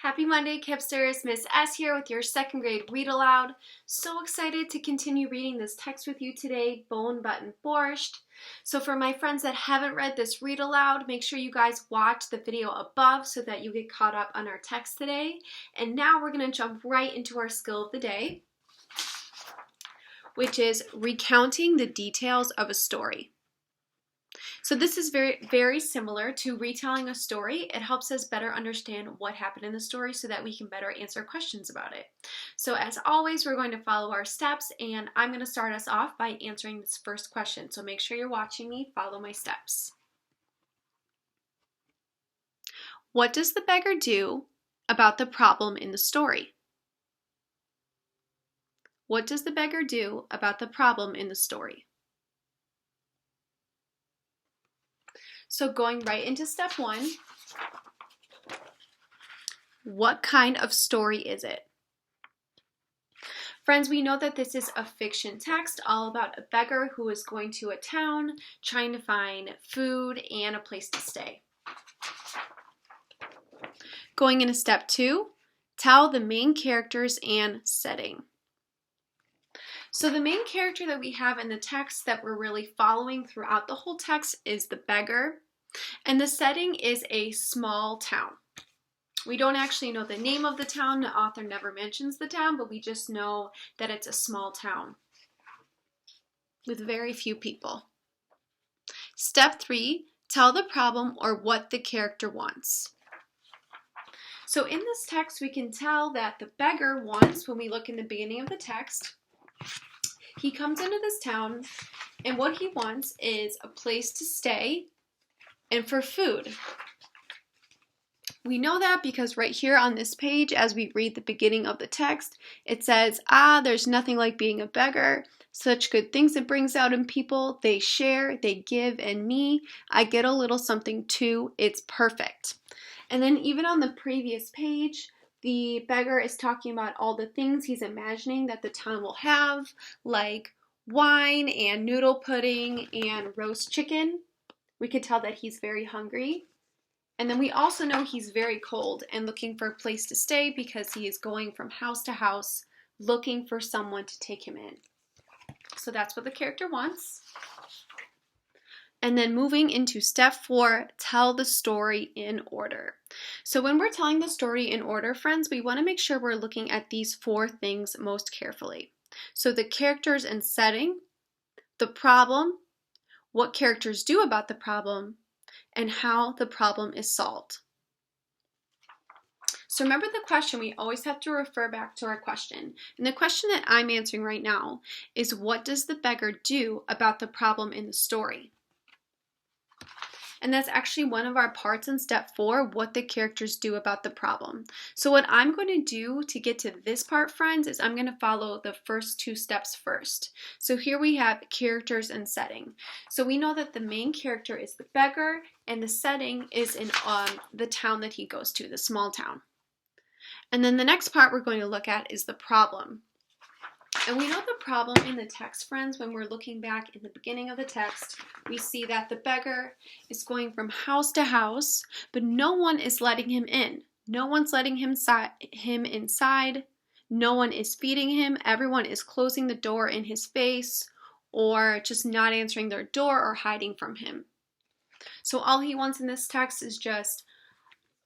Happy Monday, Kipsters. Miss S here with your second grade Read Aloud. So excited to continue reading this text with you today, Bone Button Borscht. So for my friends that haven't read this Read Aloud, make sure you guys watch the video above so that you get caught up on our text today. And now we're going to jump right into our skill of the day, which is recounting the details of a story. So this is very similar to retelling a story. It helps us better understand what happened in the story so that we can better answer questions about it. So as always, we're going to follow our steps, and I'm going to start us off by answering this first question. So make sure you're watching me, follow my steps. What does the beggar do about the problem in the story? What does the beggar do about the problem in the story? So going right into step one, what kind of story is it? Friends, we know that this is a fiction text all about a beggar who is going to a town trying to find food and a place to stay. Going into step two, tell the main characters and setting. So the main character that we have in the text that we're really following throughout the whole text is the beggar, and the setting is a small town. We don't actually know the name of the town. The author never mentions the town, but we just know that it's a small town with very few people. Step three, tell the problem or what the character wants. So in this text, we can tell that the beggar wants, when we look in the beginning of the text, he comes into this town, and what he wants is a place to stay and for food. We know that because right here on this page, as we read the beginning of the text, it says, there's nothing like being a beggar. Such good things it brings out in people. They share, they give, and me, I get a little something too. It's perfect. And then even on the previous page, the beggar is talking about all the things he's imagining that the town will have, like wine and noodle pudding and roast chicken. We could tell that he's very hungry. And then we also know he's very cold and looking for a place to stay because he is going from house to house looking for someone to take him in. So that's what the character wants. And then moving into step four, tell the story in order. So when we're telling the story in order, friends, we want to make sure we're looking at these four things most carefully. So the characters and setting, the problem, what characters do about the problem, and how the problem is solved. So remember the question, we always have to refer back to our question. And the question that I'm answering right now is, what does the beggar do about the problem in the story? And that's actually one of our parts in step four, what the characters do about the problem. So what I'm going to do to get to this part, friends, is I'm going to follow the first two steps first. So here we have characters and setting. So we know that the main character is the beggar, and the setting is in the town that he goes to, the small town. And then the next part we're going to look at is the problem. And we know the problem in the text, friends, when we're looking back in the beginning of the text, we see that the beggar is going from house to house, but no one is letting him in. No one's letting him inside. No one is feeding him. Everyone is closing the door in his face or just not answering their door or hiding from him. So all he wants in this text is just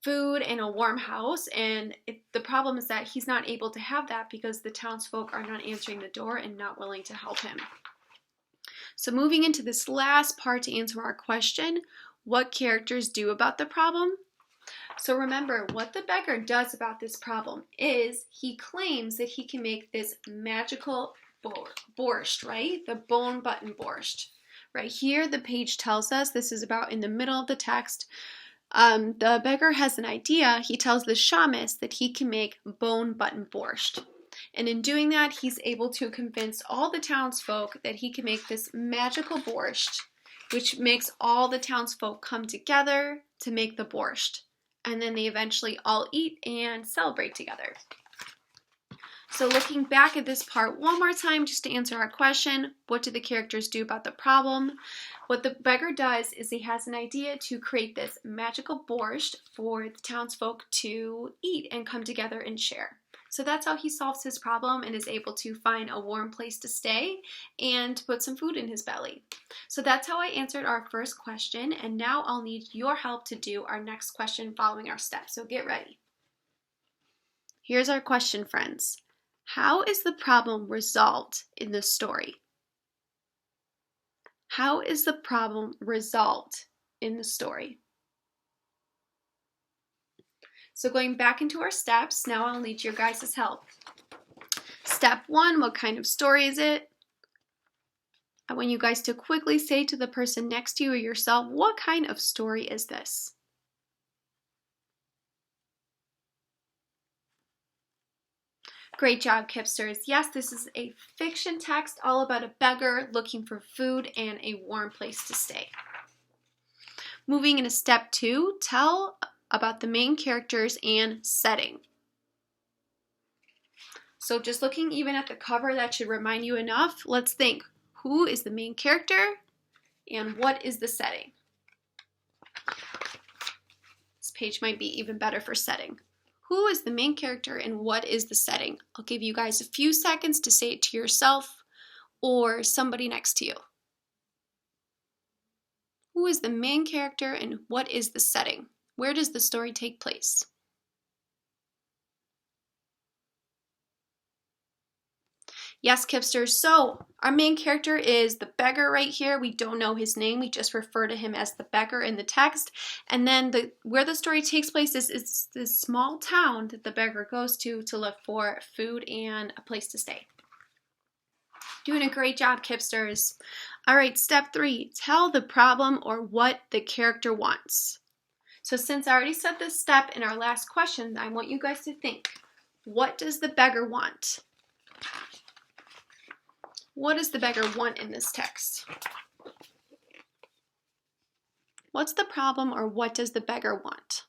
food and a warm house, and the problem is that he's not able to have that because the townsfolk are not answering the door and not willing to help him. So moving into this last part to answer our question, what characters do about the problem? So remember, what the beggar does about this problem is he claims that he can make this magical borscht, right? The bone button borscht. Right here, the page tells us, this is about in the middle of the text, the beggar has an idea. He tells the shamus that he can make bone button borscht. And in doing that, he's able to convince all the townsfolk that he can make this magical borscht, which makes all the townsfolk come together to make the borscht. And then they eventually all eat and celebrate together. So looking back at this part one more time just to answer our question, what do the characters do about the problem? What the beggar does is he has an idea to create this magical borscht for the townsfolk to eat and come together and share. So that's how he solves his problem and is able to find a warm place to stay and put some food in his belly. So that's how I answered our first question, and now I'll need your help to do our next question following our steps. So get ready. Here's our question, friends. How is the problem resolved in this story? How is the problem resolved in the story? So going back into our steps, now I'll need your guys' help. Step 1, what kind of story is it? I want you guys to quickly say to the person next to you or yourself, what kind of story is this? Great job, Kipsters. Yes, this is a fiction text all about a beggar looking for food and a warm place to stay. Moving into step 2, tell about the main characters and setting. So just looking even at the cover, that should remind you enough. Let's think, who is the main character and what is the setting? This page might be even better for setting. Who is the main character and what is the setting? I'll give you guys a few seconds to say it to yourself or somebody next to you. Who is the main character and what is the setting? Where does the story take place? Yes, Kipsters, so our main character is the beggar right here. We don't know his name. We just refer to him as the beggar in the text. And then where the story takes place is this small town that the beggar goes to look for food and a place to stay. Doing a great job, Kipsters. All right, step 3, tell the problem or what the character wants. So since I already said this step in our last question, I want you guys to think, what does the beggar want? What does the beggar want in this text? What's the problem or what does the beggar want?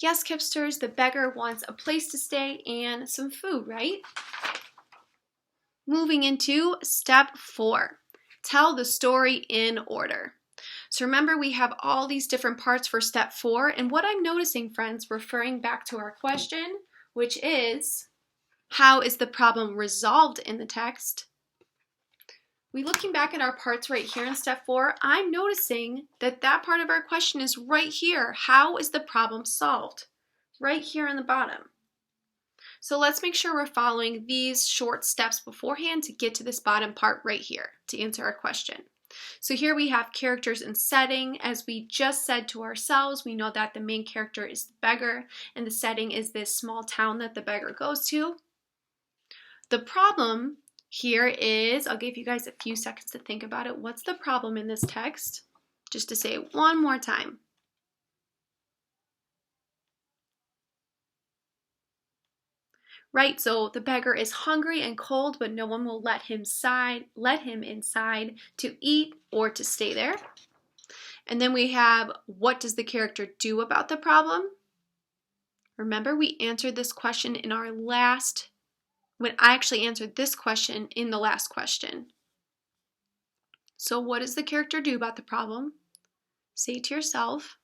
Yes, Kipsters, the beggar wants a place to stay and some food, right? Moving into step 4, tell the story in order. So remember, we have all these different parts for step 4, and what I'm noticing, friends, referring back to our question, which is, how is the problem resolved in the text? Looking back at our parts right here in step 4, I'm noticing that part of our question is right here. How is the problem solved? Right here in the bottom. So let's make sure we're following these short steps beforehand to get to this bottom part right here to answer our question. So here we have characters and setting. As we just said to ourselves, we know that the main character is the beggar and the setting is this small town that the beggar goes to. The problem here is, I'll give you guys a few seconds to think about it. What's the problem in this text? Just to say it one more time. Right, so the beggar is hungry and cold, but no one will let him inside to eat or to stay there. And then we have, what does the character do about the problem? Remember, we answered this question in our last, when I actually answered this question in the last question. So what does the character do about the problem? Say it to yourself.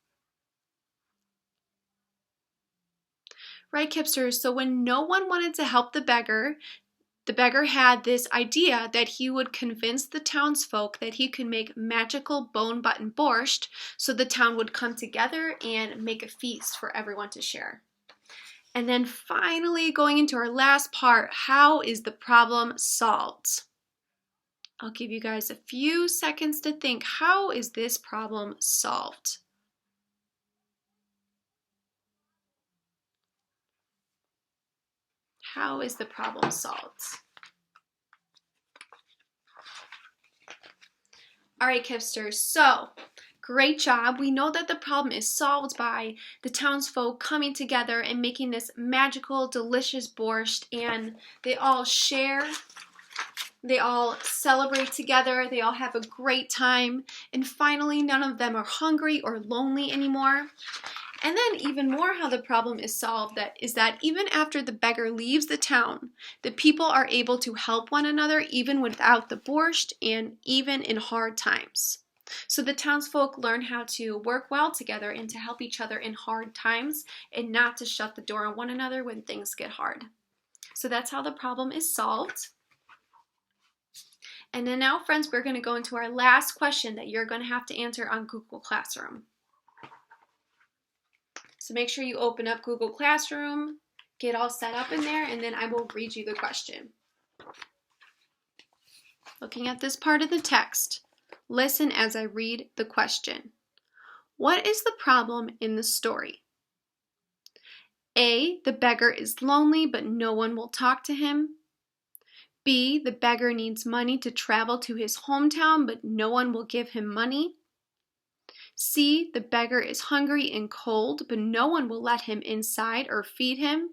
Right, Kipsters, so when no one wanted to help the beggar had this idea that he would convince the townsfolk that he could make magical bone button borscht so the town would come together and make a feast for everyone to share. And then finally, going into our last part, how is the problem solved? I'll give you guys a few seconds to think, how is this problem solved? How is the problem solved? All right, Kipsters, so great job. We know that the problem is solved by the townsfolk coming together and making this magical, delicious borscht, and they all share They all celebrate together, they all have a great time, and finally none of them are hungry or lonely anymore. And then even more how the problem is solved is that even after the beggar leaves the town, the people are able to help one another even without the borscht and even in hard times. So the townsfolk learn how to work well together and to help each other in hard times and not to shut the door on one another when things get hard. So that's how the problem is solved. And then now, friends, we're going to go into our last question that you're going to have to answer on Google Classroom. So make sure you open up Google Classroom, get all set up in there, and then I will read you the question. Looking at this part of the text, listen as I read the question. What is the problem in the story? A, the beggar is lonely, but no one will talk to him. B, the beggar needs money to travel to his hometown, but no one will give him money. C, the beggar is hungry and cold, but no one will let him inside or feed him.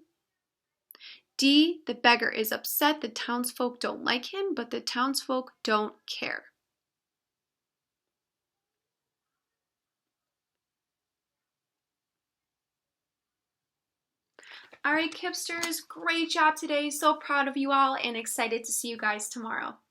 D, the beggar is upset the townsfolk don't like him, but the townsfolk don't care. All right, Kipsters, great job today. So proud of you all and excited to see you guys tomorrow.